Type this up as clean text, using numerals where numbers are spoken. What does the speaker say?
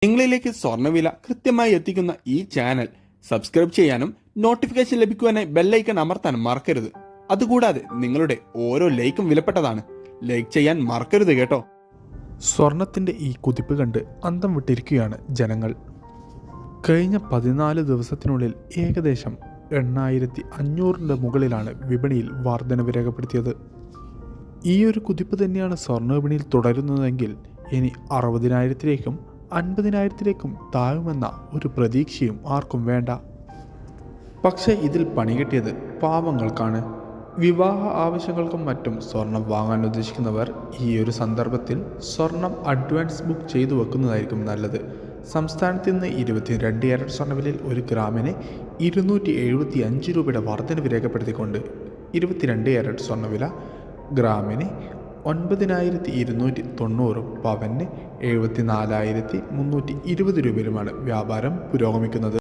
നിങ്ങളിലേക്ക് സ്വർണ്ണവില കൃത്യമായി എത്തിക്കുന്ന ഈ ചാനൽ സബ്സ്ക്രൈബ് ചെയ്യാനും നോട്ടിഫിക്കേഷൻ ലഭിക്കുവാനായി ബെല്ലൈക്കൺ അമർത്താനും മറക്കരുത്. അതുകൂടാതെ നിങ്ങളുടെ ഓരോ ലൈക്കും വിലപ്പെട്ടതാണ്. ലൈക്ക് ചെയ്യാൻ മറക്കരുത് കേട്ടോ. സ്വർണത്തിൻ്റെ ഈ കുതിപ്പ് കണ്ട് അന്തം വിട്ടിരിക്കുകയാണ് ജനങ്ങൾ. കഴിഞ്ഞ 14 ദിവസത്തിനുള്ളിൽ ഏകദേശം 8500 മുകളിലാണ് വിപണിയിൽ വർധനവ് രേഖപ്പെടുത്തിയത്. ഈ ഒരു കുതിപ്പ് തന്നെയാണ് സ്വർണ്ണ വിപണിയിൽ തുടരുന്നതെങ്കിൽ ഇനി 60,000-ലേക്കും 50,000-ലേക്കും താഴുമെന്ന ഒരു പ്രതീക്ഷയും ആർക്കും വേണ്ട. പക്ഷേ ഇതിൽ പണികിട്ടിയത് പാവങ്ങൾക്കാണ്. വിവാഹ ആവശ്യങ്ങൾക്കും മറ്റും സ്വർണം വാങ്ങാൻ ഉദ്ദേശിക്കുന്നവർ ഈ ഒരു സന്ദർഭത്തിൽ സ്വർണം അഡ്വാൻസ് ബുക്ക് ചെയ്തു വെക്കുന്നതായിരിക്കും നല്ലത്. സംസ്ഥാനത്ത് ഇന്ന് 22 ക്യാരറ്റ് സ്വർണ്ണവിലയിൽ ഒരു ഗ്രാമിന് 275 രൂപയുടെ വർധനവ് രേഖപ്പെടുത്തിക്കൊണ്ട് 22 ക്യാരറ്റ് സ്വർണ്ണവില ഗ്രാമിന് 9,290, പവന് 74,320 രൂപയിലുമാണ് വ്യാപാരം പുരോഗമിക്കുന്നത്.